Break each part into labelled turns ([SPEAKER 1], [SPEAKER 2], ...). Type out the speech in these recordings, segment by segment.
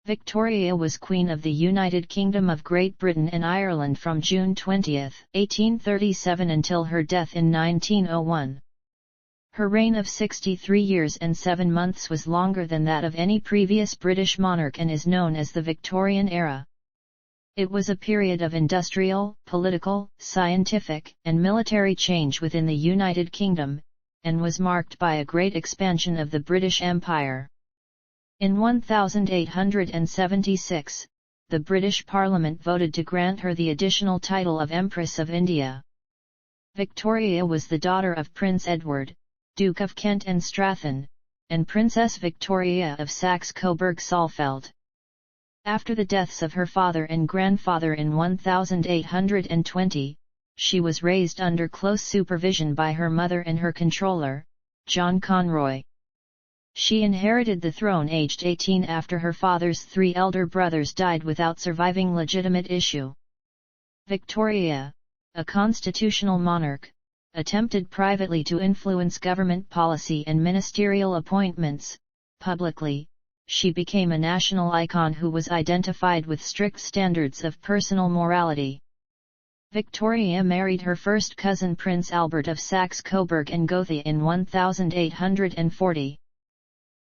[SPEAKER 1] Victoria was Queen of the United Kingdom of Great Britain and Ireland from June 20, 1837 until her death in 1901. Her reign of 63 years and 7 months was longer than that of any previous British monarch and is known as the Victorian era. It was a period of industrial, political, scientific, and military change within the United Kingdom, and was marked by a great expansion of the British Empire. In 1876, the British Parliament voted to grant her the additional title of Empress of India. Victoria was the daughter of Prince Edward, Duke of Kent and Strathern, and Princess Victoria of Saxe-Coburg-Saalfeld. After the deaths of her father and grandfather in 1820, she was raised under close supervision by her mother and her controller, John Conroy. She inherited the throne aged 18 after her father's 3 elder brothers died without surviving legitimate issue. Victoria, a constitutional monarch, attempted privately to influence government policy and ministerial appointments. Publicly, she became a national icon who was identified with strict standards of personal morality. Victoria married her first cousin Prince Albert of Saxe-Coburg and Gotha in 1840.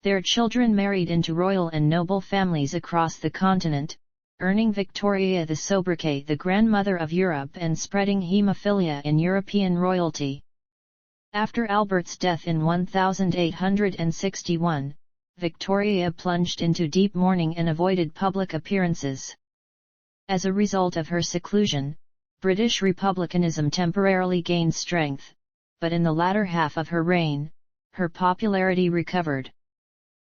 [SPEAKER 1] Their children married into royal and noble families across the continent, earning Victoria the sobriquet the Grandmother of Europe and spreading haemophilia in European royalty. After Albert's death in 1861, Victoria plunged into deep mourning and avoided public appearances. As a result of her seclusion, British republicanism temporarily gained strength, but in the latter half of her reign, her popularity recovered.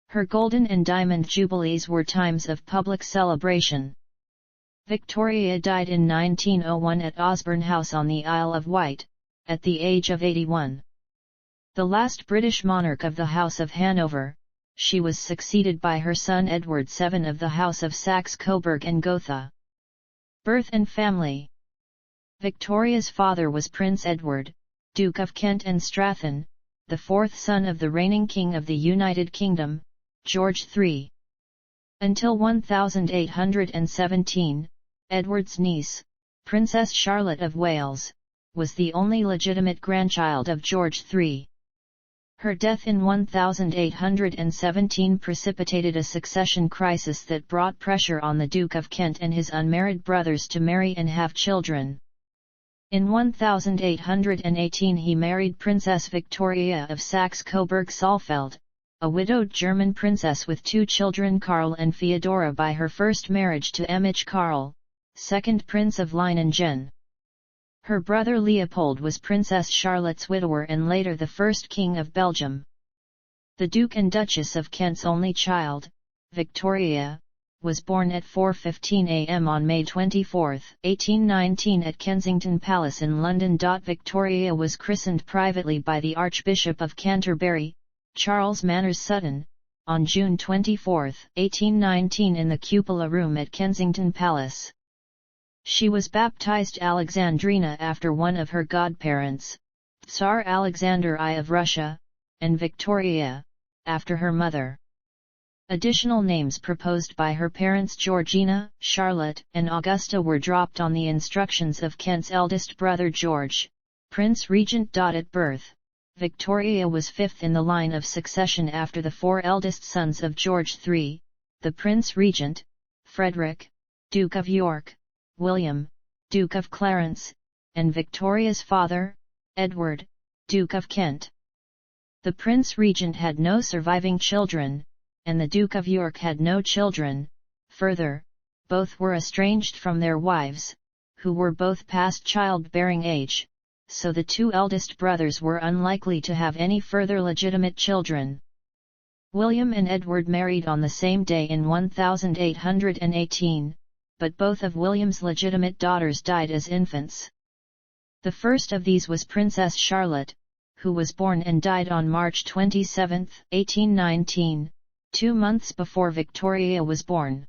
[SPEAKER 1] Her golden and diamond jubilees were times of public celebration. Victoria died in 1901 at Osborne House on the Isle of Wight, at the age of 81. The last British monarch of the House of Hanover, she was succeeded by her son Edward VII of the House of Saxe-Coburg and Gotha. Birth and family. Victoria's father was Prince Edward, Duke of Kent and Strathern, the 4th son of the reigning King of the United Kingdom, George III. Until 1817, Edward's niece, Princess Charlotte of Wales, was the only legitimate grandchild of George III. Her death in 1817 precipitated a succession crisis that brought pressure on the Duke of Kent and his unmarried brothers to marry and have children. In 1818 he married Princess Victoria of Saxe-Coburg-Saalfeld, a widowed German princess with 2 children Karl and Feodora by her first marriage to Emich Karl, 2nd Prince of Leiningen. Her brother Leopold was Princess Charlotte's widower and later the first King of Belgium. The Duke and Duchess of Kent's only child, Victoria, was born at 4:15 a.m. on May 24, 1819 at Kensington Palace in London. Victoria was christened privately by the Archbishop of Canterbury, Charles Manners Sutton, on June 24, 1819 in the Cupola Room at Kensington Palace. She was baptized Alexandrina after one of her godparents, Tsar Alexander I of Russia, and Victoria, after her mother. Additional names proposed by her parents Georgina, Charlotte, and Augusta were dropped on the instructions of Kent's eldest brother George, Prince Regent. At birth, Victoria was 5th in the line of succession after the 4 eldest sons of George III, the Prince Regent, Frederick, Duke of York, William, Duke of Clarence, and Victoria's father, Edward, Duke of Kent. The Prince Regent had no surviving children, and the Duke of York had no children. Further, both were estranged from their wives, who were both past childbearing age, so the 2 eldest brothers were unlikely to have any further legitimate children. William and Edward married on the same day in 1818, but both of William's legitimate daughters died as infants. The first of these was Princess Charlotte, who was born and died on March 27, 1819, 2 months before Victoria was born.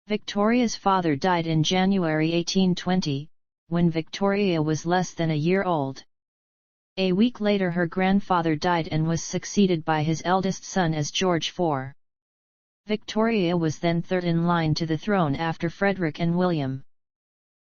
[SPEAKER 1] Victoria's father died in January 1820, when Victoria was less than a year old. A week later her grandfather died and was succeeded by his eldest son as George IV. Victoria was then third in line to the throne after Frederick and William.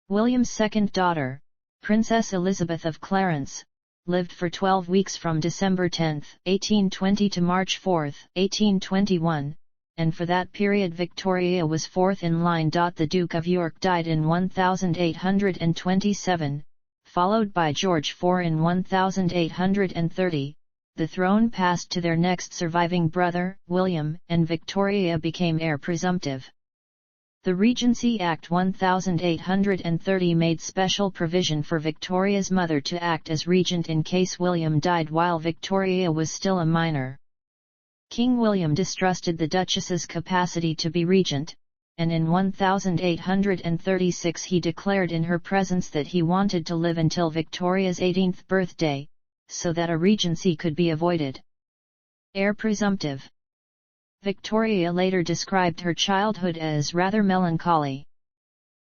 [SPEAKER 1] William's second daughter, Princess Elizabeth of Clarence, lived for 12 weeks from December 10, 1820 to March 4, 1821, and for that period Victoria was fourth in line. The Duke of York died in 1827, followed by George IV in 1830. The throne passed to their next surviving brother, William, and Victoria became heir presumptive. The Regency Act 1830 made special provision for Victoria's mother to act as regent in case William died while Victoria was still a minor. King William distrusted the Duchess's capacity to be regent, and in 1836 he declared in her presence that he wanted to live until Victoria's 18th birthday, so that a regency could be avoided. Heir presumptive. Victoria later described her childhood as rather melancholy.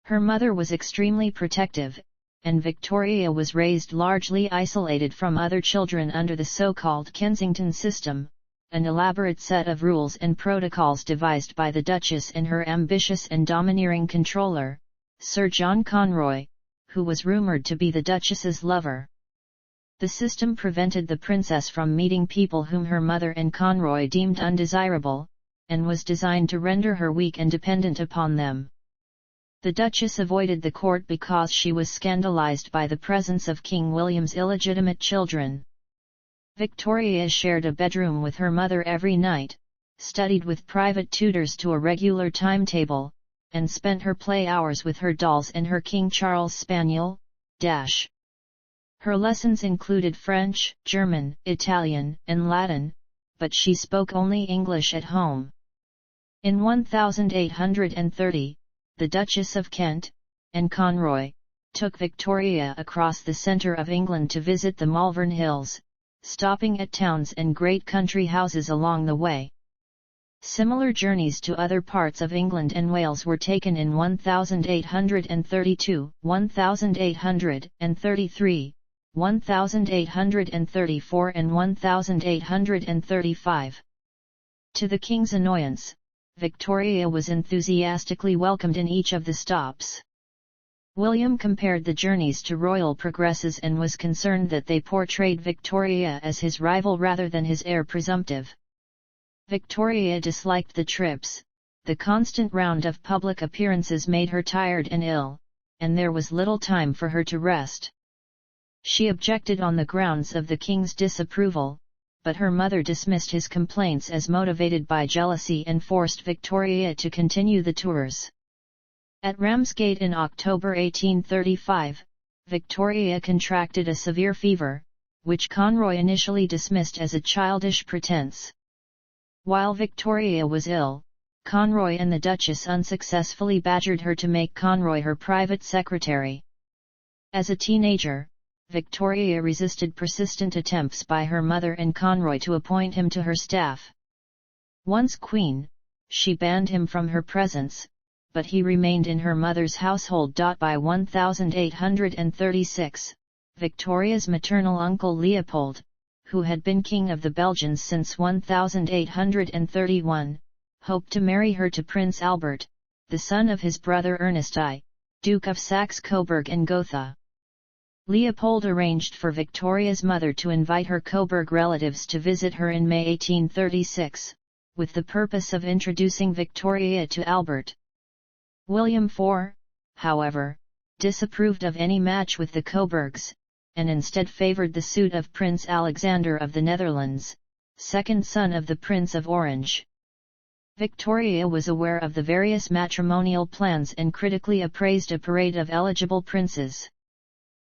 [SPEAKER 1] Her mother was extremely protective, and Victoria was raised largely isolated from other children under the so-called Kensington system, an elaborate set of rules and protocols devised by the Duchess and her ambitious and domineering controller, Sir John Conroy, who was rumoured to be the Duchess's lover. The system prevented the princess from meeting people whom her mother and Conroy deemed undesirable, and was designed to render her weak and dependent upon them. The Duchess avoided the court because she was scandalized by the presence of King William's illegitimate children. Victoria shared a bedroom with her mother every night, studied with private tutors to a regular timetable, and spent her play hours with her dolls and her King Charles Spaniel. Her lessons included French, German, Italian, and Latin, but she spoke only English at home. In 1830, the Duchess of Kent, and Conroy, took Victoria across the centre of England to visit the Malvern Hills, stopping at towns and great country houses along the way. Similar journeys to other parts of England and Wales were taken in 1832, 1833, 1834 and 1835. To the King's annoyance, Victoria was enthusiastically welcomed in each of the stops. William compared the journeys to royal progresses and was concerned that they portrayed Victoria as his rival rather than his heir presumptive. Victoria disliked the trips, the constant round of public appearances made her tired and ill, and there was little time for her to rest. She objected on the grounds of the king's disapproval, but her mother dismissed his complaints as motivated by jealousy and forced Victoria to continue the tours. At Ramsgate in October 1835, Victoria contracted a severe fever, which Conroy initially dismissed as a childish pretense. While Victoria was ill, Conroy and the Duchess unsuccessfully badgered her to make Conroy her private secretary. As a teenager, Victoria resisted persistent attempts by her mother and Conroy to appoint him to her staff. Once queen, she banned him from her presence, but he remained in her mother's household. By 1836, Victoria's maternal uncle Leopold, who had been king of the Belgians since 1831, hoped to marry her to Prince Albert, the son of his brother Ernest I, Duke of Saxe-Coburg and Gotha. Leopold arranged for Victoria's mother to invite her Coburg relatives to visit her in May 1836, with the purpose of introducing Victoria to Albert. William IV, however, disapproved of any match with the Coburgs, and instead favoured the suit of Prince Alexander of the Netherlands, second son of the Prince of Orange. Victoria was aware of the various matrimonial plans and critically appraised a parade of eligible princes.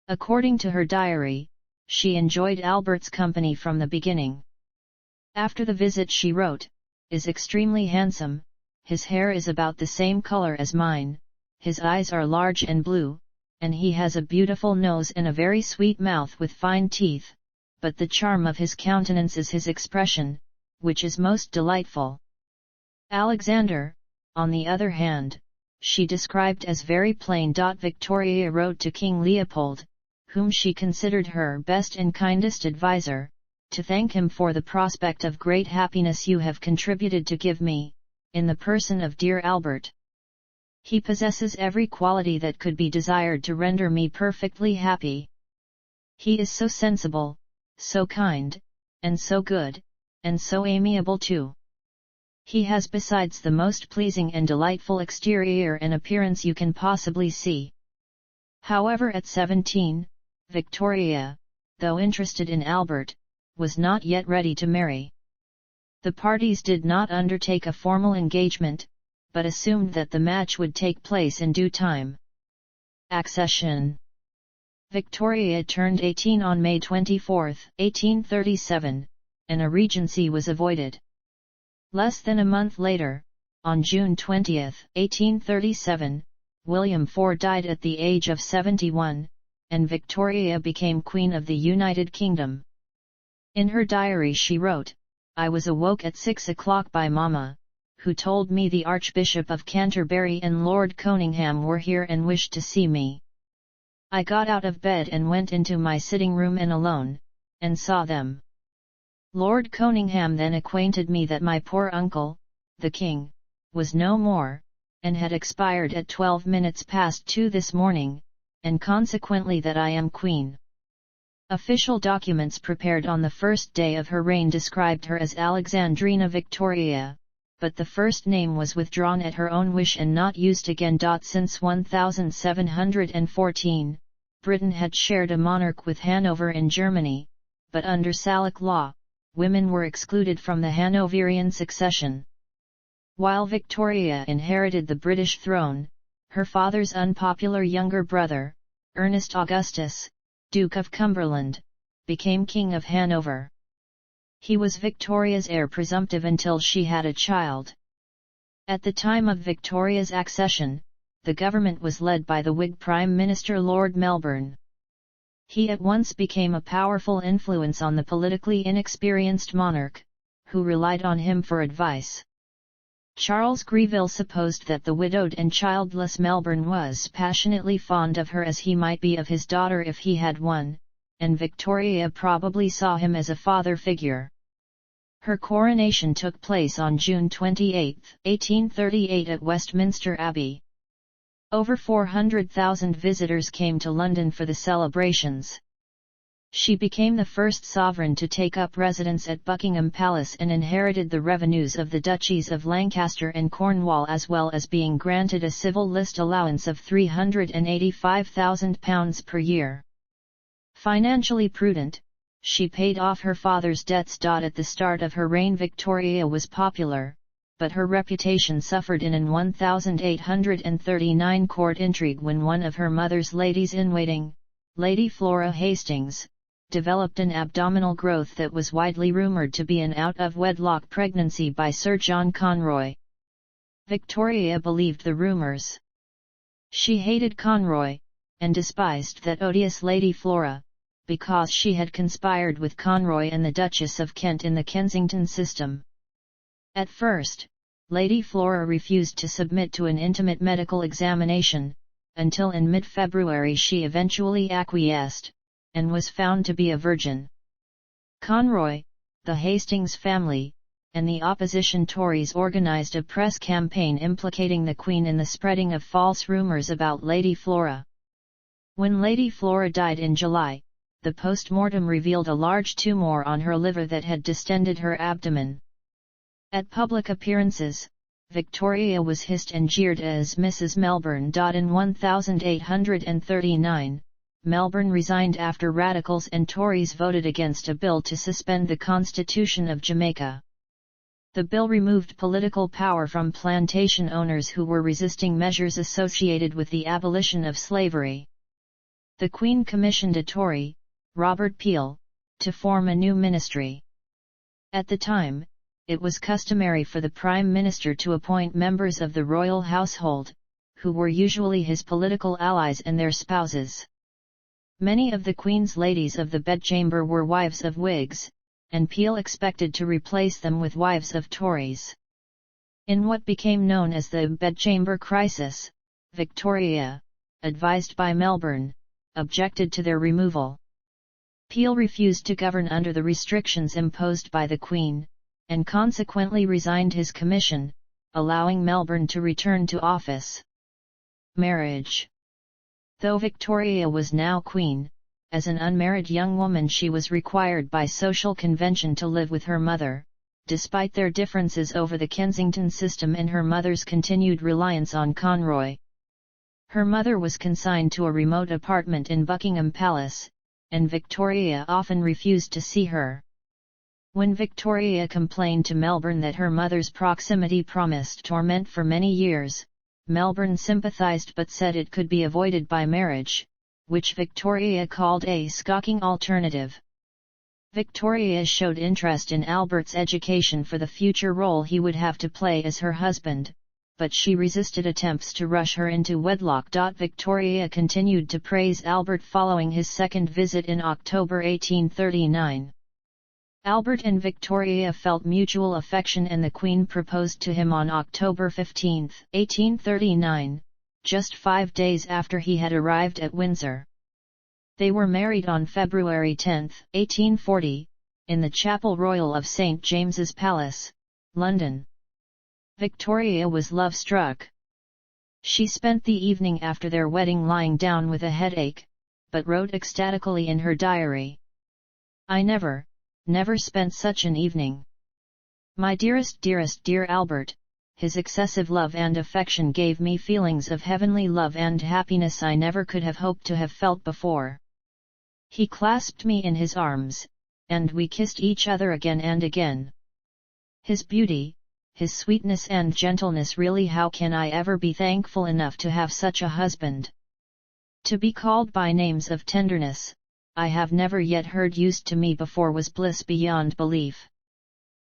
[SPEAKER 1] According to her diary, she enjoyed Albert's company from the beginning. After the visit she wrote, "Is extremely handsome, his hair is about the same color as mine, his eyes are large and blue, and he has a beautiful nose and a very sweet mouth with fine teeth, but the charm of his countenance is his expression, which is most delightful." Alexander, on the other hand, she described as very plain. Victoria wrote to King Leopold, whom she considered her best and kindest adviser, to thank him for the prospect of great happiness you have contributed to give me, in the person of dear Albert. He possesses every quality that could be desired to render me perfectly happy. He is so sensible, so kind, and so good, and so amiable too. He has besides the most pleasing and delightful exterior and appearance you can possibly see. However, at 17, Victoria, though interested in Albert, was not yet ready to marry. The parties did not undertake a formal engagement, but assumed that the match would take place in due time. Accession. Victoria turned 18 on May 24, 1837, and a regency was avoided. Less than a month later, on June 20, 1837, William IV died at the age of 71, and Victoria became Queen of the United Kingdom. In her diary she wrote, "I was awoke at 6 o'clock by Mamma, who told me the Archbishop of Canterbury and Lord Conyngham were here and wished to see me. I got out of bed and went into my sitting room and alone, and saw them. Lord Conyngham then acquainted me that my poor uncle, the King, was no more, and had expired at 12 minutes past 2 this morning, and consequently that I am Queen." Official documents prepared on the first day of her reign described her as Alexandrina Victoria, but the first name was withdrawn at her own wish and not used again. Since 1714, Britain had shared a monarch with Hanover in Germany, but under Salic law, women were excluded from the Hanoverian succession. While Victoria inherited the British throne, her father's unpopular younger brother, Ernest Augustus, Duke of Cumberland, became King of Hanover. He was Victoria's heir presumptive until she had a child. At the time of Victoria's accession, the government was led by the Whig Prime Minister Lord Melbourne. He at once became a powerful influence on the politically inexperienced monarch, who relied on him for advice. Charles Greville supposed that the widowed and childless Melbourne was passionately fond of her as he might be of his daughter if he had one, and Victoria probably saw him as a father figure. Her coronation took place on June 28, 1838 at Westminster Abbey. Over 400,000 visitors came to London for the celebrations. She became the first sovereign to take up residence at Buckingham Palace and inherited the revenues of the duchies of Lancaster and Cornwall, as well as being granted a civil list allowance of £385,000 per year. Financially prudent, she paid off her father's debts. At the start of her reign Victoria was popular, but her reputation suffered in an 1839 court intrigue when one of her mother's ladies-in-waiting, Lady Flora Hastings, developed an abdominal growth that was widely rumoured to be an out-of-wedlock pregnancy by Sir John Conroy. Victoria believed the rumours. She hated Conroy, and despised that odious Lady Flora, because she had conspired with Conroy and the Duchess of Kent in the Kensington system. At first, Lady Flora refused to submit to an intimate medical examination, until in mid-February she eventually acquiesced, and was found to be a virgin. Conroy, the Hastings family, and the opposition Tories organised a press campaign implicating the Queen in the spreading of false rumours about Lady Flora. When Lady Flora died in July, the post-mortem revealed a large tumour on her liver that had distended her abdomen. At public appearances, Victoria was hissed and jeered as Mrs. Melbourne. In 1839, Melbourne resigned after Radicals and Tories voted against a bill to suspend the Constitution of Jamaica. The bill removed political power from plantation owners who were resisting measures associated with the abolition of slavery. The Queen commissioned a Tory, Robert Peel, to form a new ministry. At the time, it was customary for the Prime Minister to appoint members of the royal household, who were usually his political allies and their spouses. Many of the Queen's ladies of the bedchamber were wives of Whigs, and Peel expected to replace them with wives of Tories. In what became known as the bedchamber crisis, Victoria, advised by Melbourne, objected to their removal. Peel refused to govern under the restrictions imposed by the Queen, and consequently resigned his commission, allowing Melbourne to return to office. Marriage. Though Victoria was now Queen, as an unmarried young woman she was required by social convention to live with her mother, despite their differences over the Kensington system and her mother's continued reliance on Conroy. Her mother was consigned to a remote apartment in Buckingham Palace, and Victoria often refused to see her. When Victoria complained to Melbourne that her mother's proximity promised torment for many years, Melbourne sympathised but said it could be avoided by marriage, which Victoria called a "skulking alternative." Victoria showed interest in Albert's education for the future role he would have to play as her husband, but she resisted attempts to rush her into wedlock. Victoria continued to praise Albert following his second visit in October 1839. Albert and Victoria felt mutual affection and the Queen proposed to him on October 15, 1839, just 5 days after he had arrived at Windsor. They were married on February 10, 1840, in the Chapel Royal of St. James's Palace, London. Victoria was love-struck. She spent the evening after their wedding lying down with a headache, but wrote ecstatically in her diary, "I never spent such an evening. My dearest dear Albert, his excessive love and affection gave me feelings of heavenly love and happiness I never could have hoped to have felt before. He clasped me in his arms, and we kissed each other again and again. His beauty, his sweetness and gentleness, really how can I ever be thankful enough to have such a husband? To be called by names of tenderness, I have never yet heard used to me before, was bliss beyond belief.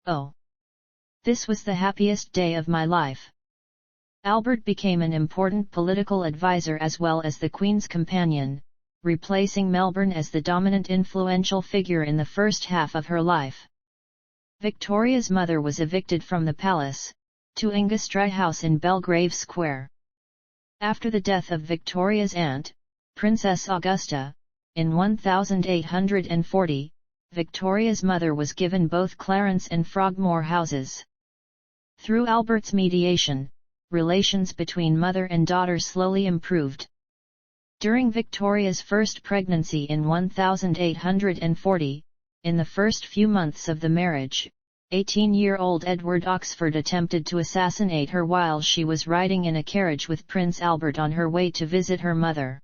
[SPEAKER 1] Oh! This was the happiest day of my life." Albert became an important political advisor as well as the Queen's companion, replacing Melbourne as the dominant influential figure in the first half of her life. Victoria's mother was evicted from the palace, to Ingastry House in Belgrave Square. After the death of Victoria's aunt, Princess Augusta, in 1840, Victoria's mother was given both Clarence and Frogmore houses. Through Albert's mediation, relations between mother and daughter slowly improved. During Victoria's first pregnancy in 1840, in the first few months of the marriage, 18-year-old Edward Oxford attempted to assassinate her while she was riding in a carriage with Prince Albert on her way to visit her mother.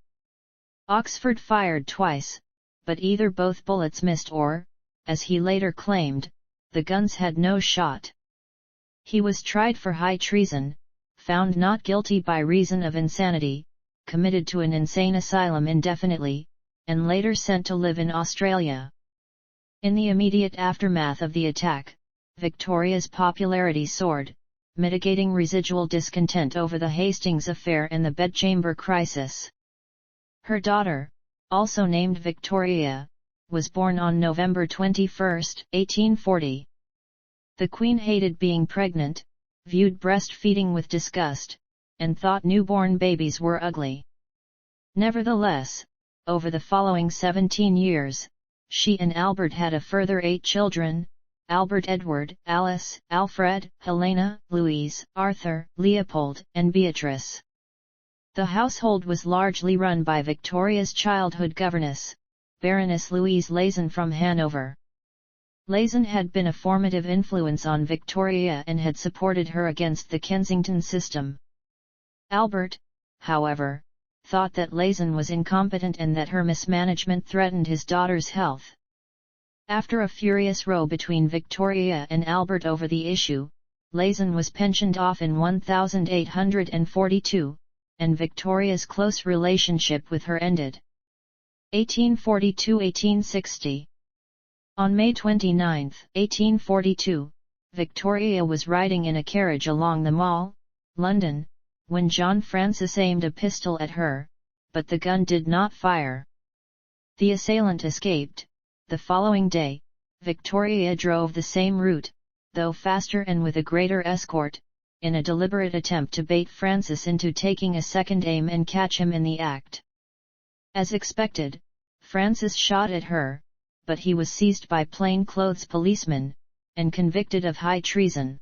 [SPEAKER 1] Oxford fired twice, but either both bullets missed or, as he later claimed, the guns had no shot. He was tried for high treason, found not guilty by reason of insanity, committed to an insane asylum indefinitely, and later sent to live in Australia. In the immediate aftermath of the attack, Victoria's popularity soared, mitigating residual discontent over the Hastings affair and the bedchamber crisis. Her daughter, also named Victoria, was born on November 21, 1840. The Queen hated being pregnant, viewed breastfeeding with disgust, and thought newborn babies were ugly. Nevertheless, over the following 17 years, she and Albert had a further 8 children: Albert, Edward, Alice, Alfred, Helena, Louise, Arthur, Leopold, and Beatrice. The household was largely run by Victoria's childhood governess, Baroness Louise Lazen from Hanover. Lazen had been a formative influence on Victoria and had supported her against the Kensington system. Albert, however, thought that Lazen was incompetent and that her mismanagement threatened his daughter's health. After a furious row between Victoria and Albert over the issue, Lazen was pensioned off in 1842, and Victoria's close relationship with her ended. 1842–1860. On May 29, 1842, Victoria was riding in a carriage along the Mall, London, when John Francis aimed a pistol at her, but the gun did not fire. The assailant escaped. The following day, Victoria drove the same route, though faster and with a greater escort, in a deliberate attempt to bait Francis into taking a second aim and catch him in the act. As expected, Francis shot at her, but he was seized by plainclothes policemen, and convicted of high treason.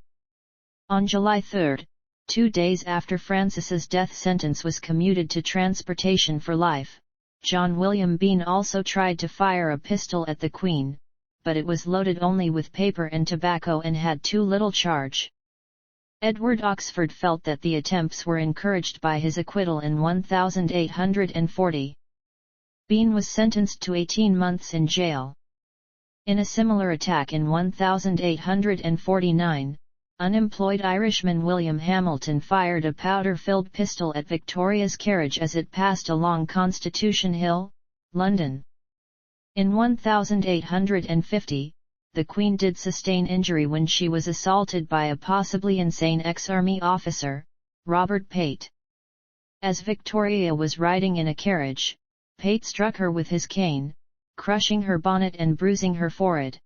[SPEAKER 1] On July 3, 2 days after Francis's death sentence was commuted to transportation for life, John William Bean also tried to fire a pistol at the Queen, but it was loaded only with paper and tobacco and had too little charge. Edward Oxford felt that the attempts were encouraged by his acquittal in 1840. Bean was sentenced to 18 months in jail. In a similar attack in 1849, unemployed Irishman William Hamilton fired a powder-filled pistol at Victoria's carriage as it passed along Constitution Hill, London. In 1850, the Queen did sustain injury when she was assaulted by a possibly insane ex-army officer, Robert Pate. As Victoria was riding in a carriage, Pate struck her with his cane, crushing her bonnet and bruising her forehead.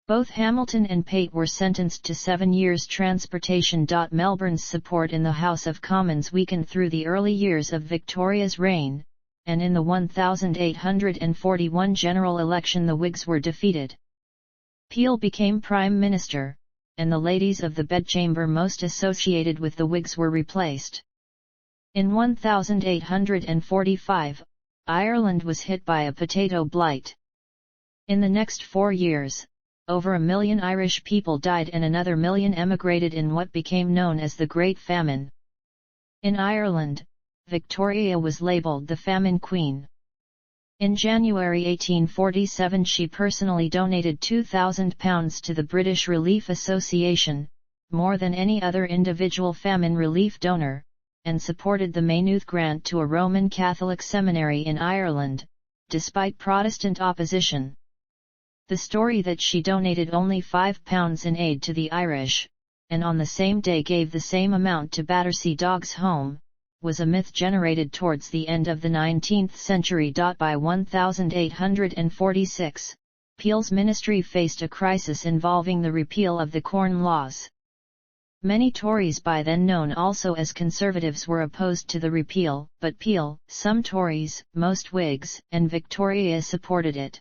[SPEAKER 1] Both Hamilton and Pate were sentenced to 7 years transportation. Melbourne's support in the House of Commons weakened through the early years of Victoria's reign, and in the 1841 general election the Whigs were defeated. Peel became Prime Minister, and the ladies of the bedchamber most associated with the Whigs were replaced. In 1845, Ireland was hit by a potato blight. In the next 4 years, over 1 million Irish people died and another million emigrated in what became known as the Great Famine. In Ireland, Victoria was labelled the Famine Queen. In January 1847 she personally donated £2,000 to the British Relief Association, more than any other individual famine relief donor, and supported the Maynooth grant to a Roman Catholic seminary in Ireland, despite Protestant opposition. The story that she donated only £5 in aid to the Irish, and on the same day gave the same amount to Battersea Dogs Home, was a myth generated towards the end of the 19th century. By 1846, Peel's ministry faced a crisis involving the repeal of the Corn Laws. Many Tories, by then known also as Conservatives, were opposed to the repeal, but Peel, some Tories, most Whigs, and Victoria supported it.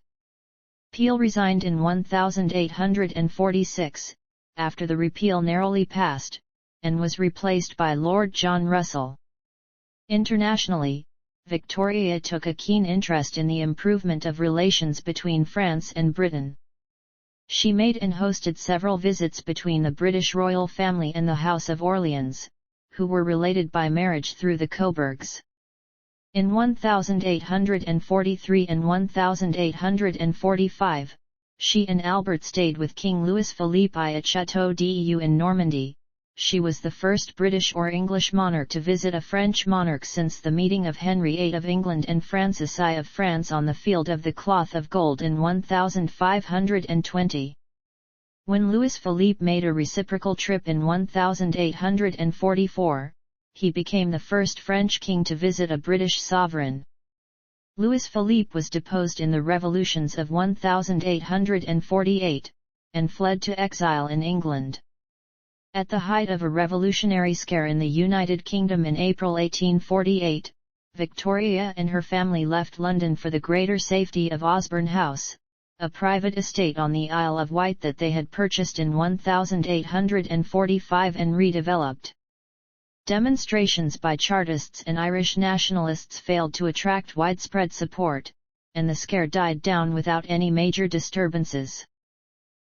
[SPEAKER 1] Peel resigned in 1846, after the repeal narrowly passed, and was replaced by Lord John Russell. Internationally, Victoria took a keen interest in the improvement of relations between France and Britain. She made and hosted several visits between the British royal family and the House of Orleans, who were related by marriage through the Coburgs. In 1843 and 1845, she and Albert stayed with King Louis Philippe at Château d'Eu in Normandy. She was the first British or English monarch to visit a French monarch since the meeting of Henry VIII of England and Francis I of France on the Field of the Cloth of Gold in 1520. When Louis Philippe made a reciprocal trip in 1844, he became the first French king to visit a British sovereign. Louis Philippe was deposed in the revolutions of 1848, and fled to exile in England. At the height of a revolutionary scare in the United Kingdom in April 1848, Victoria and her family left London for the greater safety of Osborne House, a private estate on the Isle of Wight that they had purchased in 1845 and redeveloped. Demonstrations by Chartists and Irish nationalists failed to attract widespread support, and the scare died down without any major disturbances.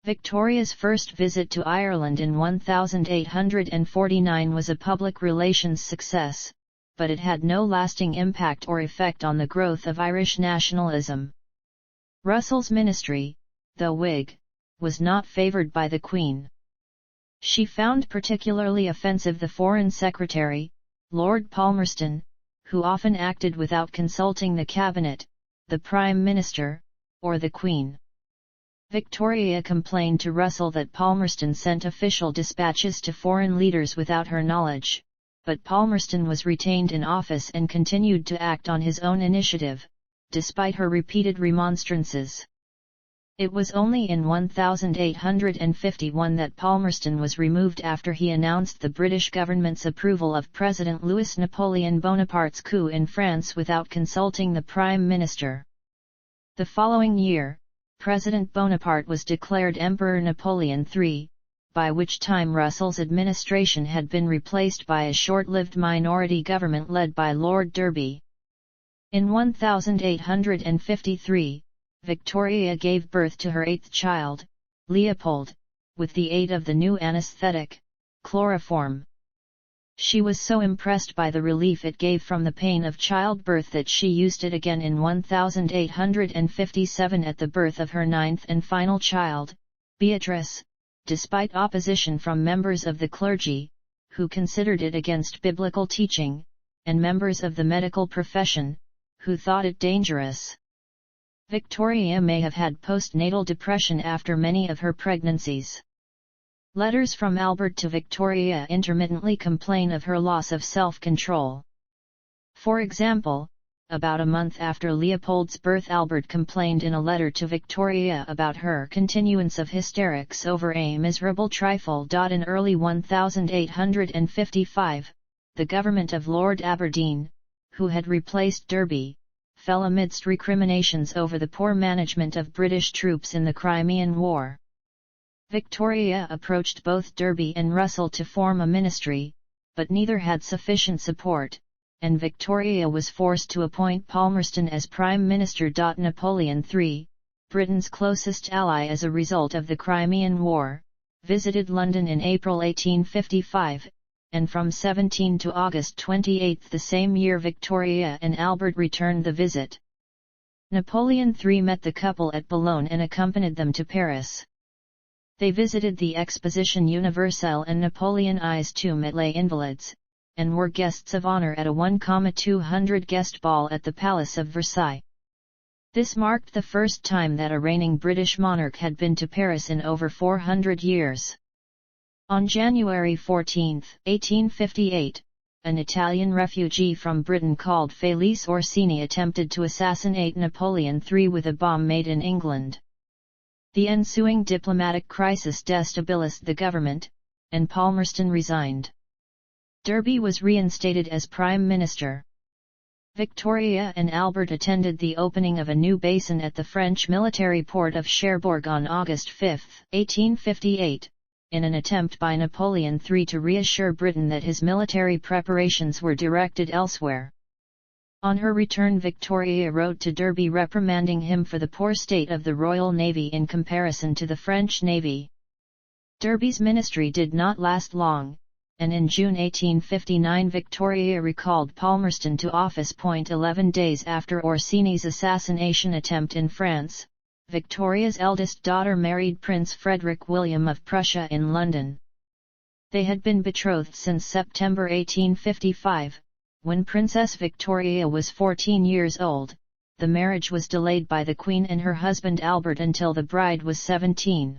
[SPEAKER 1] Victoria's first visit to Ireland in 1849 was a public relations success, but it had no lasting impact or effect on the growth of Irish nationalism. Russell's ministry, though Whig, was not favoured by the Queen. She found particularly offensive the Foreign Secretary, Lord Palmerston, who often acted without consulting the Cabinet, the Prime Minister, or the Queen. Victoria complained to Russell that Palmerston sent official dispatches to foreign leaders without her knowledge, but Palmerston was retained in office and continued to act on his own initiative, despite her repeated remonstrances. It was only in 1851 that Palmerston was removed after he announced the British government's approval of President Louis Napoleon Bonaparte's coup in France without consulting the Prime Minister. The following year, President Bonaparte was declared Emperor Napoleon III, by which time Russell's administration had been replaced by a short-lived minority government led by Lord Derby. In 1853, Victoria gave birth to her eighth child, Leopold, with the aid of the new anesthetic, chloroform. She was so impressed by the relief it gave from the pain of childbirth that she used it again in 1857 at the birth of her ninth and final child, Beatrice, despite opposition from members of the clergy, who considered it against biblical teaching, and members of the medical profession, who thought it dangerous. Victoria may have had postnatal depression after many of her pregnancies. Letters from Albert to Victoria intermittently complain of her loss of self-control. For example, about a month after Leopold's birth, Albert complained in a letter to Victoria about her continuance of hysterics over a miserable trifle. In early 1855, the government of Lord Aberdeen, who had replaced Derby, fell amidst recriminations over the poor management of British troops in the Crimean War. Victoria approached both Derby and Russell to form a ministry, but neither had sufficient support, and Victoria was forced to appoint Palmerston as Prime Minister. Napoleon III, Britain's closest ally as a result of the Crimean War, visited London in April 1855, and from 17 to August 28 the same year Victoria and Albert returned the visit. Napoleon III met the couple at Boulogne and accompanied them to Paris. They visited the Exposition Universelle and Napoleon I's tomb at Les Invalides, and were guests of honor at a 1,200 guest ball at the Palace of Versailles. This marked the first time that a reigning British monarch had been to Paris in over 400 years. On January 14, 1858, an Italian refugee from Britain called Felice Orsini attempted to assassinate Napoleon III with a bomb made in England. The ensuing diplomatic crisis destabilized the government, and Palmerston resigned. Derby was reinstated as Prime Minister. Victoria and Albert attended the opening of a new basin at the French military port of Cherbourg on August 5, 1858, in an attempt by Napoleon III to reassure Britain that his military preparations were directed elsewhere. On her return, Victoria wrote to Derby reprimanding him for the poor state of the Royal Navy in comparison to the French Navy. Derby's ministry did not last long, and in June 1859 Victoria recalled Palmerston to office. 11 days after Orsini's assassination attempt in France, Victoria's eldest daughter married Prince Frederick William of Prussia in London. They had been betrothed since September 1855. When Princess Victoria was 14 years old, the marriage was delayed by the Queen and her husband Albert until the bride was 17.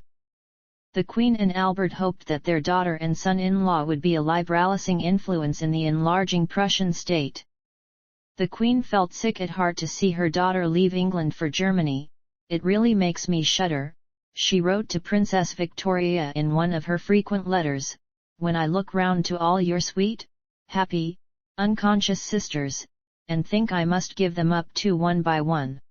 [SPEAKER 1] The Queen and Albert hoped that their daughter and son-in-law would be a liberalising influence in the enlarging Prussian state. The Queen felt sick at heart to see her daughter leave England for Germany. "It really makes me shudder," she wrote to Princess Victoria in one of her frequent letters, "when I look round to all your sweet, happy, unconscious sisters, and think I must give them up too one by one."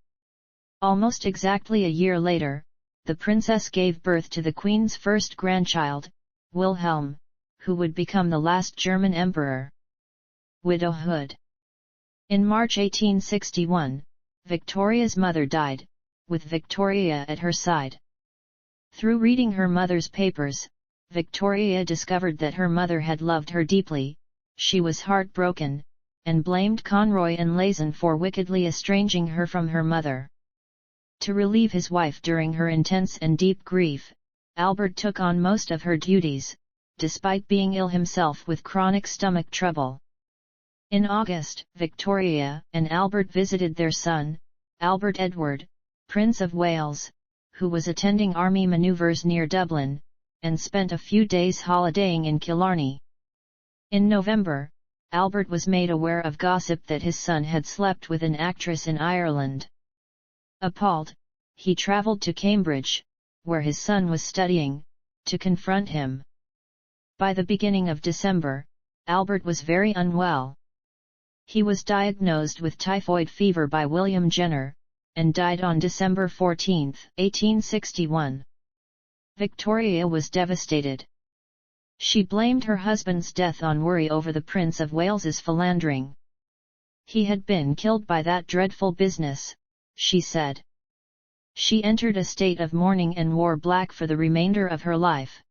[SPEAKER 1] Almost exactly a year later, the princess gave birth to the Queen's first grandchild, Wilhelm, who would become the last German emperor. Widowhood. In March 1861, Victoria's mother died, with Victoria at her side. Through reading her mother's papers, Victoria discovered that her mother had loved her deeply. She was heartbroken, and blamed Conroy and Lazen for wickedly estranging her from her mother. To relieve his wife during her intense and deep grief, Albert took on most of her duties, despite being ill himself with chronic stomach trouble. In August, Victoria and Albert visited their son, Albert Edward, Prince of Wales, who was attending army manoeuvres near Dublin, and spent a few days holidaying in Killarney. In November, Albert was made aware of gossip that his son had slept with an actress in Ireland. Appalled, he travelled to Cambridge, where his son was studying, to confront him. By the beginning of December, Albert was very unwell. He was diagnosed with typhoid fever by William Jenner, and died on December 14, 1861. Victoria was devastated. She blamed her husband's death on worry over the Prince of Wales's philandering. "He had been killed by that dreadful business," she said. She entered a state of mourning and wore black for the remainder of her life.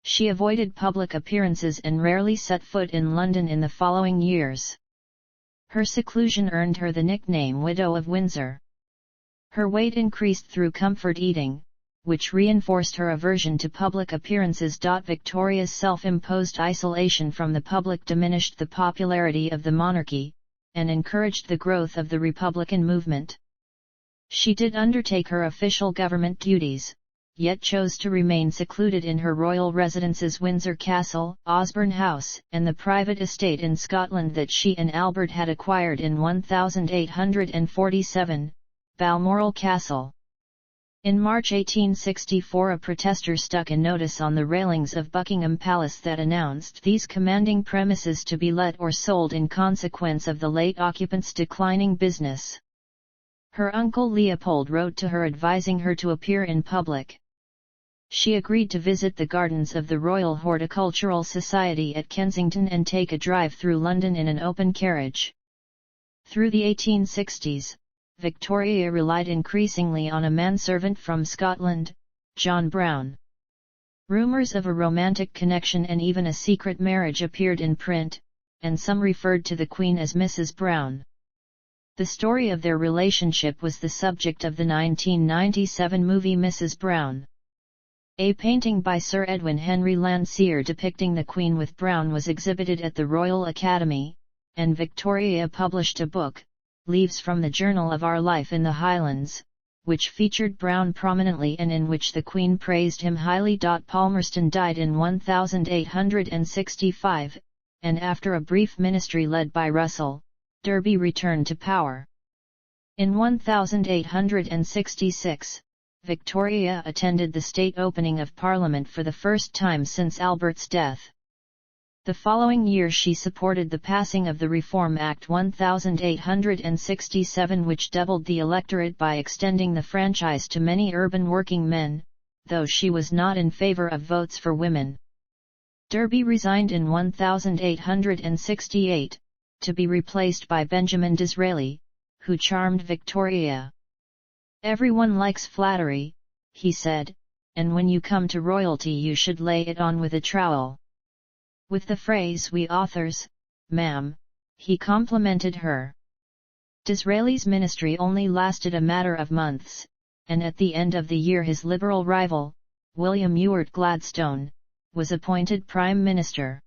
[SPEAKER 1] She avoided public appearances and rarely set foot in London in the following years. Her seclusion earned her the nickname Widow of Windsor. Her weight increased through comfort eating, which reinforced her aversion to public appearances. Victoria's self-imposed isolation from the public diminished the popularity of the monarchy, and encouraged the growth of the Republican movement. She did undertake her official government duties, yet chose to remain secluded in her royal residences Windsor Castle, Osborne House, and the private estate in Scotland that she and Albert had acquired in 1847, Balmoral Castle. In March 1864 a protester stuck a notice on the railings of Buckingham Palace that announced these commanding premises to be let or sold in consequence of the late occupants' declining business. Her uncle Leopold wrote to her advising her to appear in public. She agreed to visit the gardens of the Royal Horticultural Society at Kensington and take a drive through London in an open carriage. Through the 1860s, Victoria relied increasingly on a manservant from Scotland, John Brown. Rumours of a romantic connection and even a secret marriage appeared in print, and some referred to the Queen as Mrs. Brown. The story of their relationship was the subject of the 1997 movie Mrs. Brown. A painting by Sir Edwin Henry Landseer depicting the Queen with Brown was exhibited at the Royal Academy, and Victoria published a book, Leaves from the Journal of Our Life in the Highlands, which featured Brown prominently and in which the Queen praised him highly. Palmerston died in 1865, and after a brief ministry led by Russell, Derby returned to power. In 1866, Victoria attended the state opening of Parliament for the first time since Albert's death. The following year she supported the passing of the Reform Act 1867, which doubled the electorate by extending the franchise to many urban working men, though she was not in favour of votes for women. Derby resigned in 1868, to be replaced by Benjamin Disraeli, who charmed Victoria. "Everyone likes flattery," he said, "and when you come to royalty you should lay it on with a trowel." With the phrase "we authors, ma'am," he complimented her. Disraeli's ministry only lasted a matter of months, and at the end of the year his Liberal rival, William Ewart Gladstone, was appointed Prime Minister.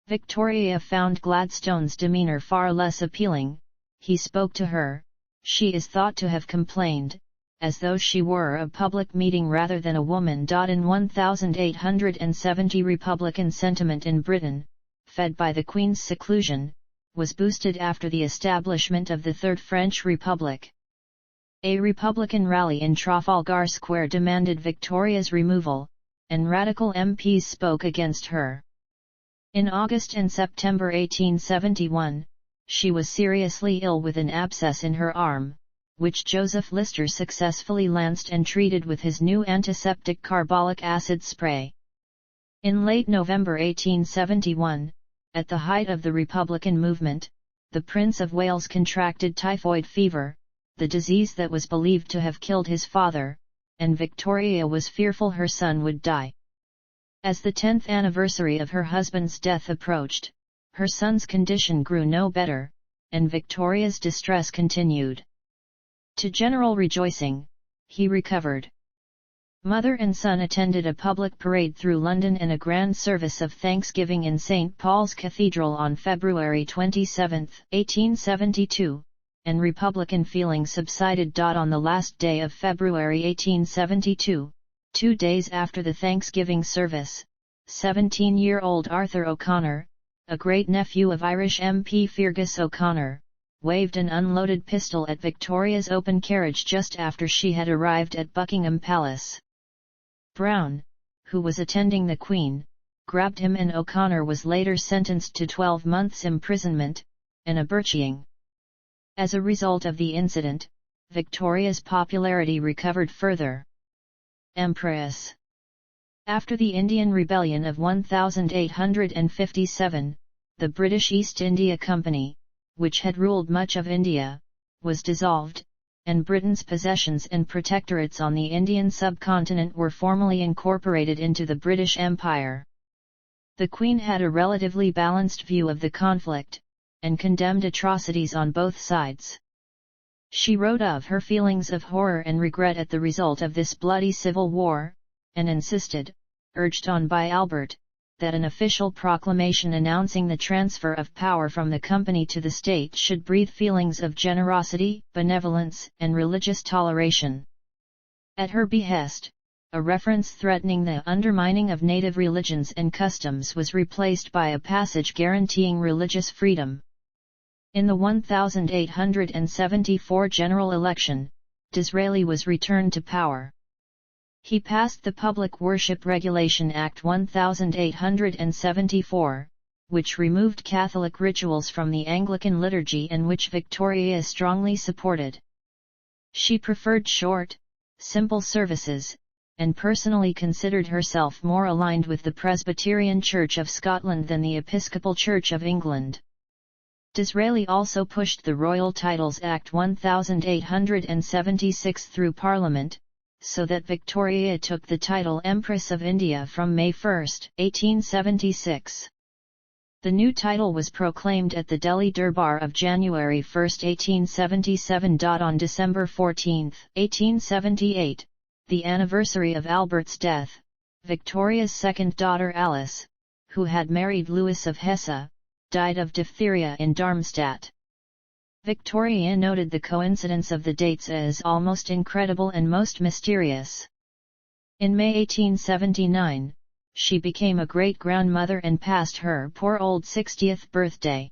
[SPEAKER 1] Victoria found Gladstone's demeanour far less appealing. He spoke to her, she is thought to have complained, as though she were a public meeting rather than a woman. In 1870 Republican sentiment in Britain, fed by the Queen's seclusion, was boosted after the establishment of the Third French Republic. A Republican rally in Trafalgar Square demanded Victoria's removal, and radical MPs spoke against her. In August and September 1871, she was seriously ill with an abscess in her arm, which Joseph Lister successfully lanced and treated with his new antiseptic carbolic acid spray. In late November 1871, at the height of the Republican movement, the Prince of Wales contracted typhoid fever, the disease that was believed to have killed his father, and Victoria was fearful her son would die. As the 10th anniversary of her husband's death approached, her son's condition grew no better, and Victoria's distress continued. To general rejoicing, he recovered. Mother and son attended a public parade through London and a grand service of thanksgiving in St. Paul's Cathedral on February 27, 1872, and Republican feeling subsided. On the last day of February 1872, 2 days after the Thanksgiving service, 17-year-old Arthur O'Connor, a great-nephew of Irish MP Feargus O'Connor, waved an unloaded pistol at Victoria's open carriage just after she had arrived at Buckingham Palace. Brown, who was attending the Queen, grabbed him and O'Connor was later sentenced to 12 months' imprisonment, and a birching. As a result of the incident, Victoria's popularity recovered further. Empress After the Indian Rebellion of 1857, the British East India Company, which had ruled much of India, was dissolved, and Britain's possessions and protectorates on the Indian subcontinent were formally incorporated into the British Empire. The Queen had a relatively balanced view of the conflict, and condemned atrocities on both sides. She wrote of her feelings of horror and regret at the result of this bloody civil war, and insisted, urged on by Albert, that an official proclamation announcing the transfer of power from the company to the state should breathe feelings of generosity, benevolence, and religious toleration. At her behest, a reference threatening the undermining of native religions and customs was replaced by a passage guaranteeing religious freedom. In the 1874 general election, Disraeli was returned to power. He passed the Public Worship Regulation Act 1874, which removed Catholic rituals from the Anglican liturgy and which Victoria strongly supported. She preferred short, simple services, and personally considered herself more aligned with the Presbyterian Church of Scotland than the Episcopal Church of England. Disraeli also pushed the Royal Titles Act 1876 through Parliament, so that Victoria took the title Empress of India from May 1, 1876. The new title was proclaimed at the Delhi Durbar of January 1, 1877. On December 14, 1878, the anniversary of Albert's death, Victoria's second daughter Alice, who had married Louis of Hesse, died of diphtheria in Darmstadt. Victoria noted the coincidence of the dates as almost incredible and most mysterious. In May 1879, she became a great-grandmother and passed her poor old 60th birthday.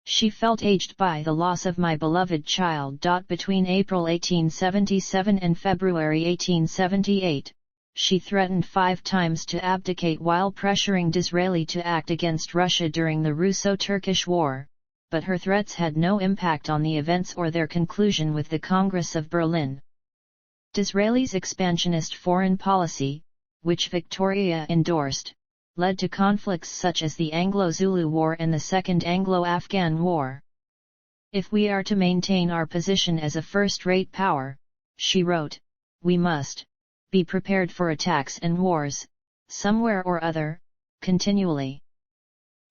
[SPEAKER 1] She felt aged by the loss of my beloved child. Between April 1877 and February 1878, she threatened 5 times to abdicate while pressuring Disraeli to act against Russia during the Russo-Turkish War, but her threats had no impact on the events or their conclusion with the Congress of Berlin. Disraeli's expansionist foreign policy, which Victoria endorsed, led to conflicts such as the Anglo-Zulu War and the Second Anglo-Afghan War. "If we are to maintain our position as a first-rate power," she wrote, "we must be prepared for attacks and wars, somewhere or other, continually."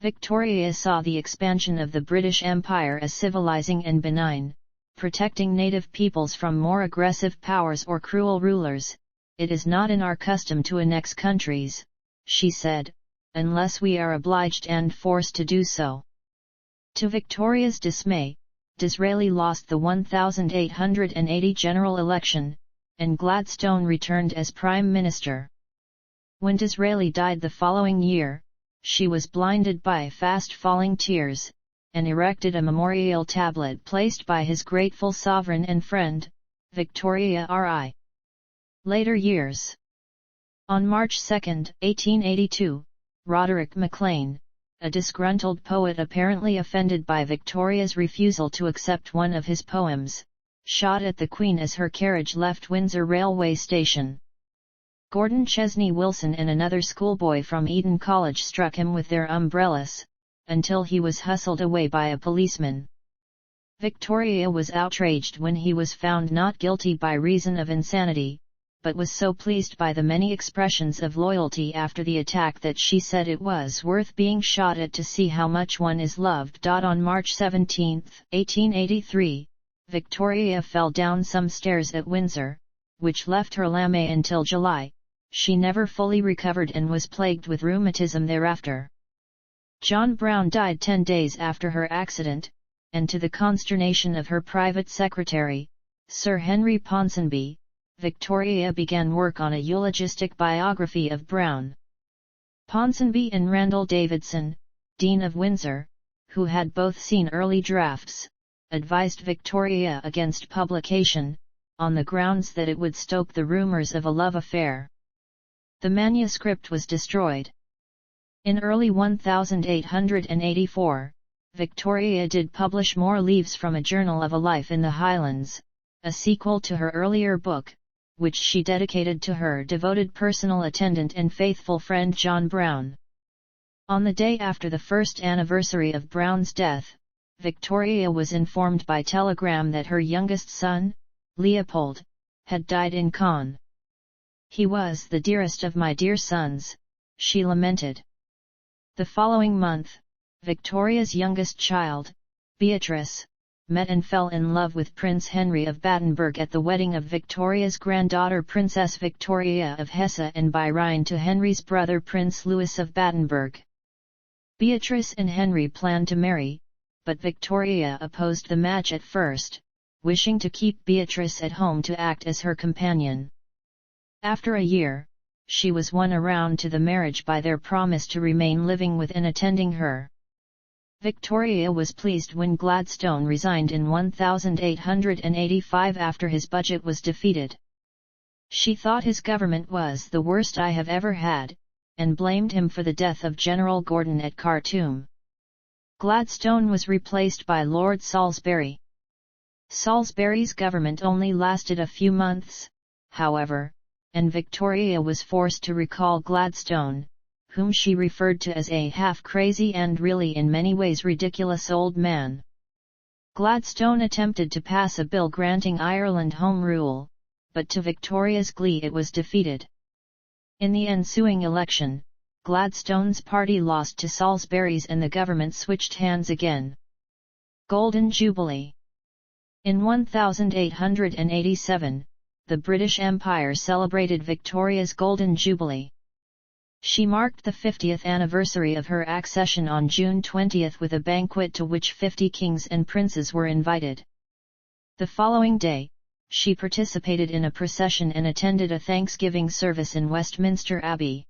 [SPEAKER 1] Victoria saw the expansion of the British Empire as civilizing and benign, protecting native peoples from more aggressive powers or cruel rulers. "It is not in our custom to annex countries," she said, "unless we are obliged and forced to do so." To Victoria's dismay, Disraeli lost the 1880 general election, and Gladstone returned as Prime Minister. When Disraeli died the following year, she was blinded by fast-falling tears, and erected a memorial tablet placed by his grateful sovereign and friend, Victoria Ri. Later years. On March 2, 1882, Roderick Maclean, a disgruntled poet apparently offended by Victoria's refusal to accept one of his poems, shot at the Queen as her carriage left Windsor railway station. Gordon Chesney Wilson and another schoolboy from Eton College struck him with their umbrellas, until he was hustled away by a policeman. Victoria was outraged when he was found not guilty by reason of insanity, but was so pleased by the many expressions of loyalty after the attack that she said it was worth being shot at to see how much one is loved. On March 17, 1883, Victoria fell down some stairs at Windsor, which left her lame until July. She never fully recovered and was plagued with rheumatism thereafter. John Brown died 10 days after her accident, and to the consternation of her private secretary, Sir Henry Ponsonby, Victoria began work on a eulogistic biography of Brown. Ponsonby and Randall Davidson, Dean of Windsor, who had both seen early drafts, advised Victoria against publication, on the grounds that it would stoke the rumours of a love affair. The manuscript was destroyed. In early 1884, Victoria did publish more leaves from a journal of a life in the Highlands, a sequel to her earlier book, which she dedicated to her devoted personal attendant and faithful friend John Brown. On the day after the first anniversary of Brown's death, Victoria was informed by telegram that her youngest son, Leopold, had died in Caen. "He was the dearest of my dear sons," she lamented. The following month, Victoria's youngest child, Beatrice, met and fell in love with Prince Henry of Battenberg at the wedding of Victoria's granddaughter Princess Victoria of Hesse and by Rhine to Henry's brother Prince Louis of Battenberg. Beatrice and Henry planned to marry, but Victoria opposed the match at first, wishing to keep Beatrice at home to act as her companion. After a year, she was won around to the marriage by their promise to remain living with and attending her. Victoria was pleased when Gladstone resigned in 1885 after his budget was defeated. She thought his government was the worst I have ever had, and blamed him for the death of General Gordon at Khartoum. Gladstone was replaced by Lord Salisbury. Salisbury's government only lasted a few months, however, and Victoria was forced to recall Gladstone, whom she referred to as a half-crazy and really in many ways ridiculous old man. Gladstone attempted to pass a bill granting Ireland Home Rule, but to Victoria's glee it was defeated. In the ensuing election, Gladstone's party lost to Salisbury's and the government switched hands again. Golden Jubilee. In 1887, the British Empire celebrated Victoria's Golden Jubilee. She marked the 50th anniversary of her accession on June 20 with a banquet to which 50 kings and princes were invited. The following day, she participated in a procession and attended a Thanksgiving service in Westminster Abbey.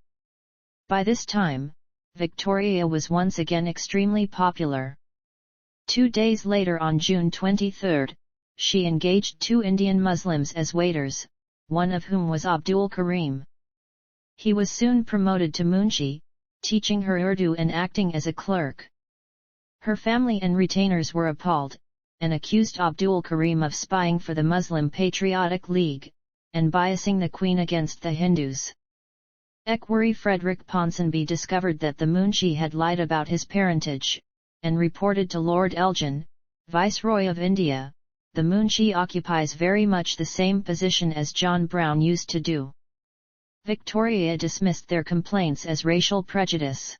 [SPEAKER 1] By this time, Victoria was once again extremely popular. 2 days later on June 23, she engaged 2 Indian Muslims as waiters, one of whom was Abdul Karim. He was soon promoted to Munshi, teaching her Urdu and acting as a clerk. Her family and retainers were appalled, and accused Abdul Karim of spying for the Muslim Patriotic League, and biasing the Queen against the Hindus. Equerry Frederick Ponsonby discovered that the Munshi had lied about his parentage, and reported to Lord Elgin, Viceroy of India, "The Munshi occupies very much the same position as John Brown used to do." Victoria dismissed their complaints as racial prejudice.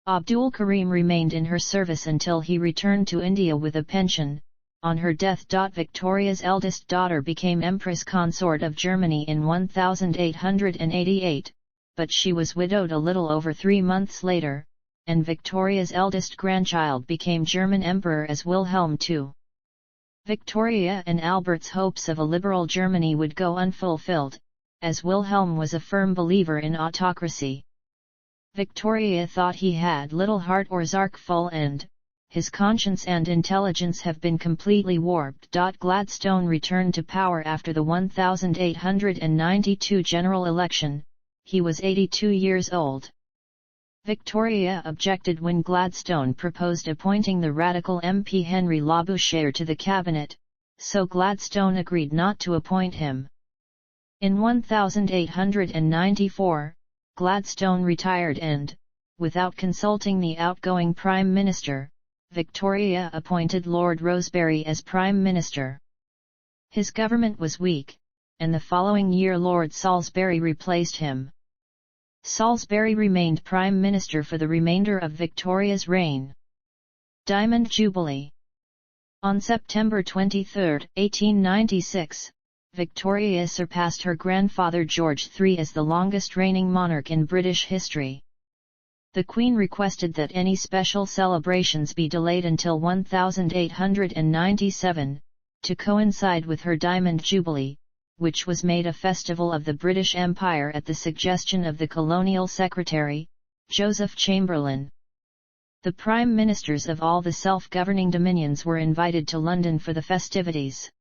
[SPEAKER 1] Abdul Karim remained in her service until he returned to India with a pension. On her death, Victoria's eldest daughter became Empress Consort of Germany in 1888, but she was widowed a little over 3 months later, and Victoria's eldest grandchild became German Emperor as Wilhelm II. Victoria and Albert's hopes of a liberal Germany would go unfulfilled, as Wilhelm was a firm believer in autocracy. Victoria thought he had little heart or zarkful and, his conscience and intelligence have been completely warped. Gladstone returned to power after the 1892 general election. He was 82 years old. Victoria objected when Gladstone proposed appointing the radical MP Henry Labouchere to the cabinet, so Gladstone agreed not to appoint him. In 1894, Gladstone retired and, without consulting the outgoing Prime Minister, Victoria appointed Lord Rosebery as Prime Minister. His government was weak, and the following year Lord Salisbury replaced him. Salisbury remained Prime Minister for the remainder of Victoria's reign. Diamond Jubilee. On September 23, 1896, Victoria surpassed her grandfather George III as the longest reigning monarch in British history. The Queen requested that any special celebrations be delayed until 1897, to coincide with her Diamond Jubilee, which was made a festival of the British Empire at the suggestion of the Colonial Secretary, Joseph Chamberlain. The Prime Ministers of all the self-governing dominions were invited to London for the festivities.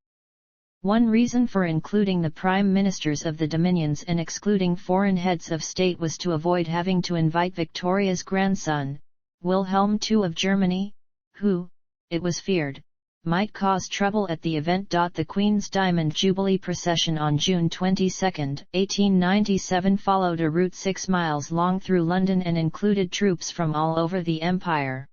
[SPEAKER 1] One reason for including the Prime Ministers of the Dominions and excluding foreign heads of state was to avoid having to invite Victoria's grandson, Wilhelm II of Germany, who, it was feared, might cause trouble at the event. The Queen's Diamond Jubilee procession on June 22, 1897 followed a route 6 miles long through London and included troops from all over the Empire.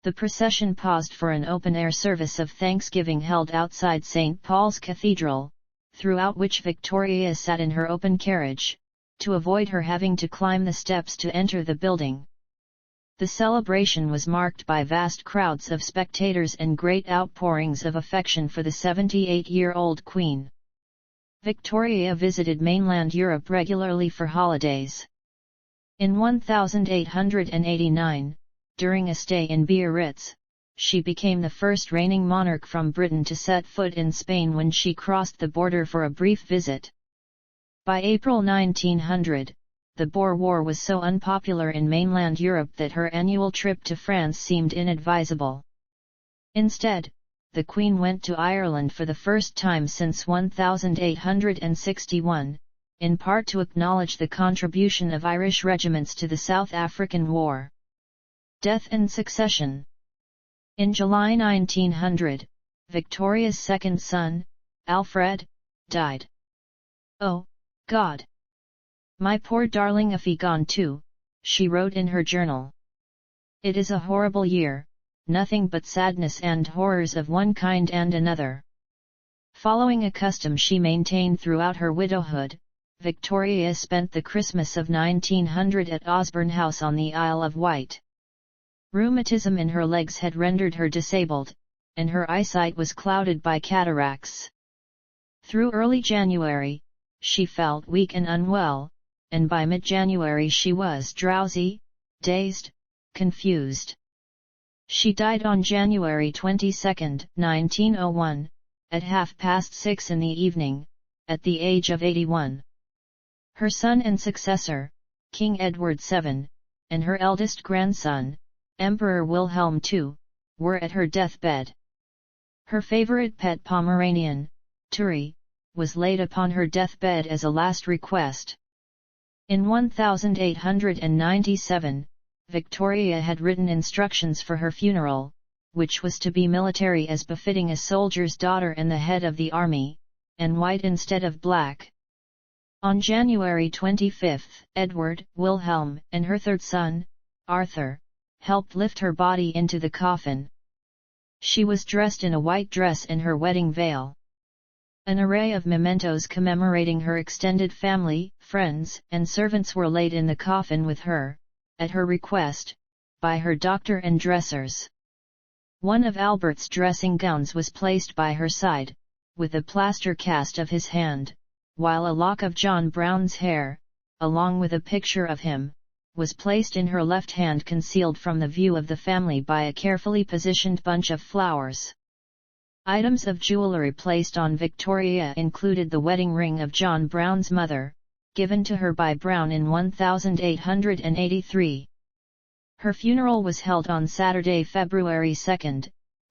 [SPEAKER 1] The procession paused for an open-air service of thanksgiving held outside St. Paul's Cathedral, throughout which Victoria sat in her open carriage, to avoid her having to climb the steps to enter the building. The celebration was marked by vast crowds of spectators and great outpourings of affection for the 78-year-old Queen. Victoria visited mainland Europe regularly for holidays. In 1889, during a stay in Biarritz, she became the first reigning monarch from Britain to set foot in Spain when she crossed the border for a brief visit. By April 1900, the Boer War was so unpopular in mainland Europe that her annual trip to France seemed inadvisable. Instead, the Queen went to Ireland for the first time since 1861, in part to acknowledge the contribution of Irish regiments to the South African War. Death and succession. In July 1900, Victoria's second son, Alfred, died. "Oh, God! My poor darling, if he gone too," she wrote in her journal. "It is a horrible year, nothing but sadness and horrors of one kind and another." Following a custom she maintained throughout her widowhood, Victoria spent the Christmas of 1900 at Osborne House on the Isle of Wight. Rheumatism in her legs had rendered her disabled, and her eyesight was clouded by cataracts. Through early January, she felt weak and unwell, and by mid-January she was drowsy, dazed, confused. She died on January 22, 1901, at 6:30 in the evening, at the age of 81. Her son and successor, King Edward VII, and her eldest grandson, Emperor Wilhelm II, were at her deathbed. Her favorite pet Pomeranian, Turi, was laid upon her deathbed as a last request. In 1897, Victoria had written instructions for her funeral, which was to be military as befitting a soldier's daughter and the head of the army, and white instead of black. On January 25, Edward, Wilhelm, and her third son, Arthur, helped lift her body into the coffin. She was dressed in a white dress and her wedding veil. An array of mementos commemorating her extended family, friends, and servants were laid in the coffin with her, at her request, by her doctor and dressers. One of Albert's dressing gowns was placed by her side, with a plaster cast of his hand, while a lock of John Brown's hair, along with a picture of him, was placed in her left hand, concealed from the view of the family by a carefully positioned bunch of flowers. Items of jewelry placed on Victoria included the wedding ring of John Brown's mother, given to her by Brown in 1883. Her funeral was held on Saturday, February 2,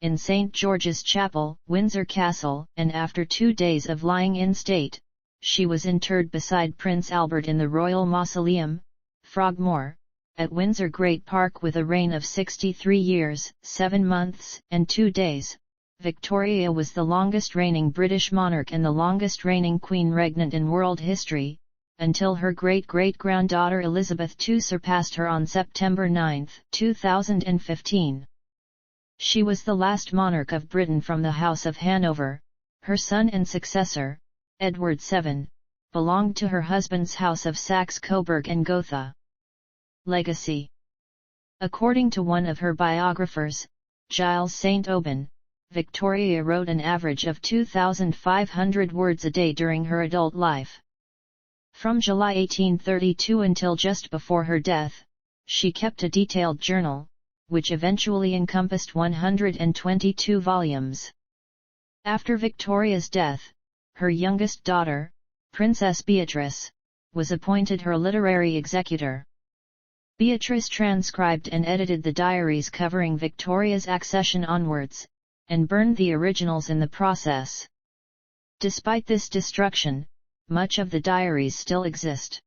[SPEAKER 1] in St. George's Chapel, Windsor Castle, and after 2 days of lying in state, she was interred beside Prince Albert in the Royal Mausoleum, Frogmore, at Windsor Great Park with a reign of 63 years, 7 months, and 2 days. Victoria was the longest reigning British monarch and the longest reigning queen regnant in world history, until her great-great-granddaughter Elizabeth II surpassed her on September 9, 2015. She was the last monarch of Britain from the House of Hanover. Her son and successor, Edward VII, belonged to her husband's House of Saxe-Coburg and Gotha. Legacy. According to one of her biographers, Giles St. Aubin, Victoria wrote an average of 2,500 words a day during her adult life. From July 1832 until just before her death, she kept a detailed journal, which eventually encompassed 122 volumes. After Victoria's death, her youngest daughter, Princess Beatrice, was appointed her literary executor. Beatrice transcribed and edited the diaries covering Victoria's accession onwards, and burned the originals in the process. Despite this destruction, much of the diaries still exist.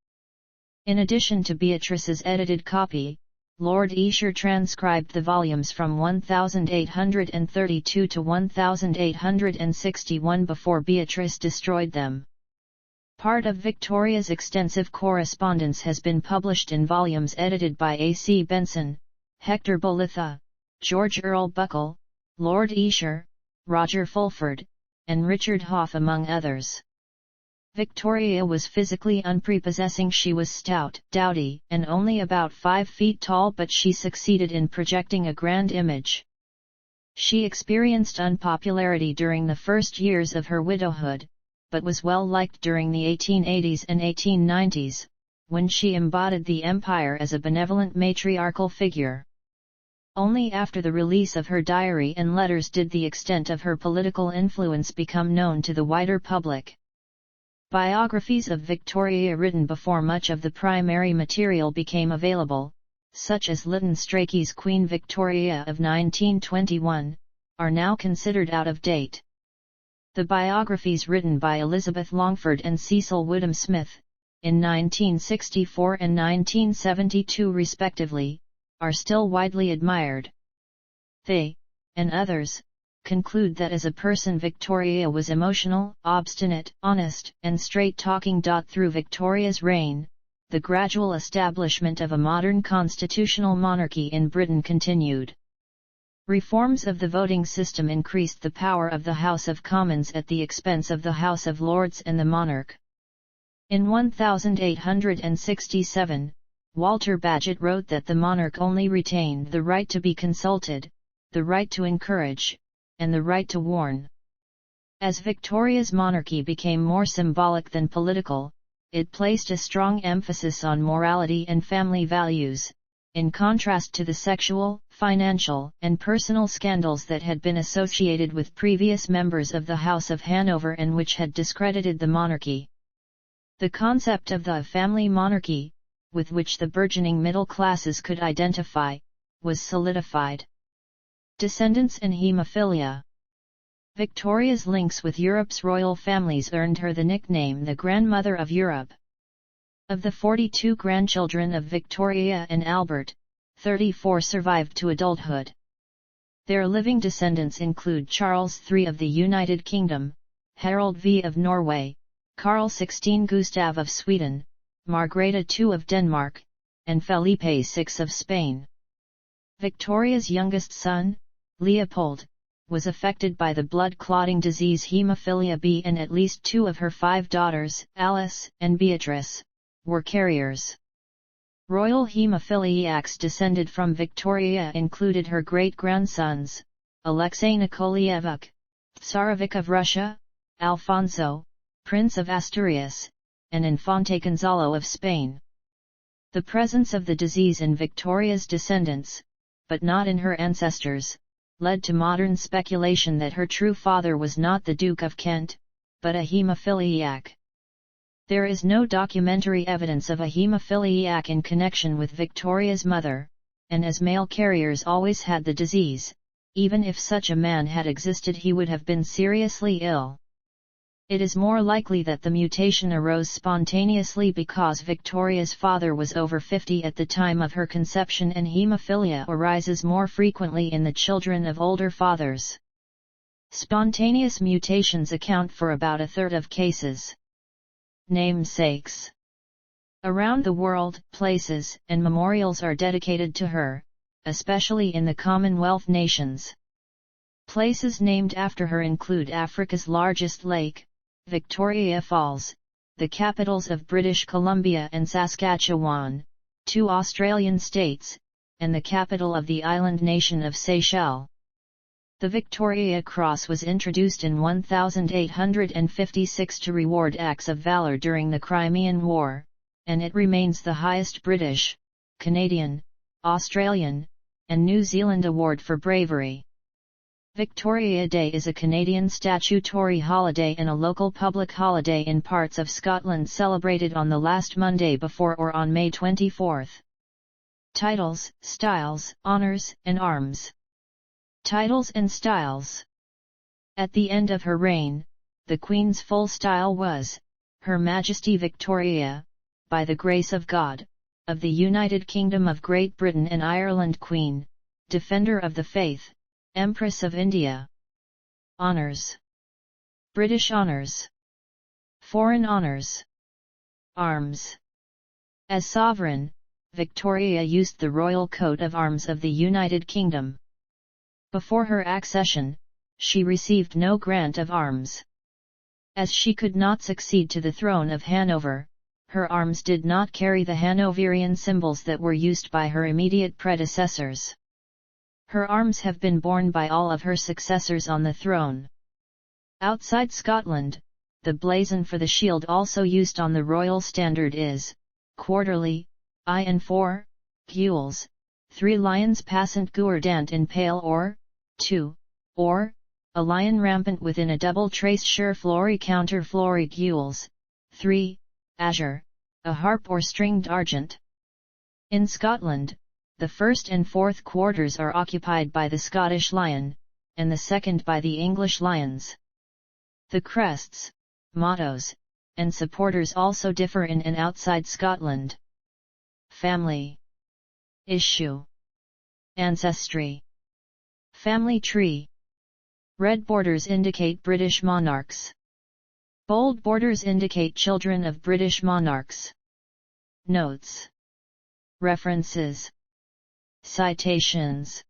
[SPEAKER 1] In addition to Beatrice's edited copy, Lord Esher transcribed the volumes from 1832 to 1861 before Beatrice destroyed them. Part of Victoria's extensive correspondence has been published in volumes edited by A. C. Benson, Hector Bolitha, George Earl Buckle, Lord Esher, Roger Fulford, and Richard Hough among others. Victoria was physically unprepossessing. She was stout, dowdy, and only about 5 feet tall, but she succeeded in projecting a grand image. She experienced unpopularity during the first years of her widowhood, but was well liked during the 1880s and 1890s, when she embodied the empire as a benevolent matriarchal figure. Only after the release of her diary and letters did the extent of her political influence become known to the wider public. Biographies of Victoria written before much of the primary material became available, such as Lytton Strachey's Queen Victoria of 1921, are now considered out of date. The biographies written by Elizabeth Longford and Cecil Woodham Smith, in 1964 and 1972 respectively, are still widely admired. They, and others, conclude that as a person Victoria was emotional, obstinate, honest, and straight-talking. Through Victoria's reign, the gradual establishment of a modern constitutional monarchy in Britain continued. Reforms of the voting system increased the power of the House of Commons at the expense of the House of Lords and the monarch. In 1867, Walter Bagehot wrote that the monarch only retained the right to be consulted, the right to encourage, and the right to warn. As Victoria's monarchy became more symbolic than political, it placed a strong emphasis on morality and family values, in contrast to the sexual, financial, and personal scandals that had been associated with previous members of the House of Hanover and which had discredited the monarchy. The concept of the family monarchy, with which the burgeoning middle classes could identify, was solidified. Descendants and haemophilia. Victoria's links with Europe's royal families earned her the nickname the Grandmother of Europe. Of the 42 grandchildren of Victoria and Albert, 34 survived to adulthood. Their living descendants include Charles III of the United Kingdom, Harold V of Norway, Carl XVI Gustav of Sweden, Margrethe II of Denmark, and Felipe VI of Spain. Victoria's youngest son, Leopold, was affected by the blood-clotting disease haemophilia B, and at least 2 of her 5 daughters, Alice and Beatrice, were carriers. Royal haemophiliacs descended from Victoria included her great-grandsons, Alexei Nikolaevich, Tsarevich of Russia, Alfonso, Prince of Asturias, and Infante Gonzalo of Spain. The presence of the disease in Victoria's descendants, but not in her ancestors, led to modern speculation that her true father was not the Duke of Kent, but a haemophiliac. There is no documentary evidence of a haemophiliac in connection with Victoria's mother, and as male carriers always had the disease, even if such a man had existed he would have been seriously ill. It is more likely that the mutation arose spontaneously because Victoria's father was over 50 at the time of her conception, and haemophilia arises more frequently in the children of older fathers. Spontaneous mutations account for about a third of cases. Namesakes. Around the world, places and memorials are dedicated to her, especially in the Commonwealth nations. Places named after her include Africa's largest lake, Victoria Falls, the capitals of British Columbia and Saskatchewan, 2 Australian states, and the capital of the island nation of Seychelles. The Victoria Cross was introduced in 1856 to reward acts of valour during the Crimean War, and it remains the highest British, Canadian, Australian, and New Zealand award for bravery. Victoria Day is a Canadian statutory holiday and a local public holiday in parts of Scotland celebrated on the last Monday before or on May 24. Titles, styles, honours, and arms. Titles and styles. At the end of her reign, the Queen's full style was, Her Majesty Victoria, by the grace of God, of the United Kingdom of Great Britain and Ireland. Queen, Defender of the Faith, Empress of India. Honours: British honours. Foreign honours. Arms. As sovereign, Victoria used the royal coat of arms of the United Kingdom. Before her accession, she received no grant of arms. As she could not succeed to the throne of Hanover, her arms did not carry the Hanoverian symbols that were used by her immediate predecessors. Her arms have been borne by all of her successors on the throne. Outside Scotland, the blazon for the shield also used on the royal standard is, quarterly, I and 4, gules, 3 lions passant guerdant in pale or, 2, or, a lion rampant within a double trace sure flory counter flory gules, 3, azure, a harp or stringed argent. In Scotland, the first and fourth quarters are occupied by the Scottish lion, and the second by the English lions. The crests, mottos, and supporters also differ in and outside Scotland. Family. Issue. Ancestry. Family tree. Red borders indicate British monarchs. Bold borders indicate children of British monarchs. Notes. References. Citations.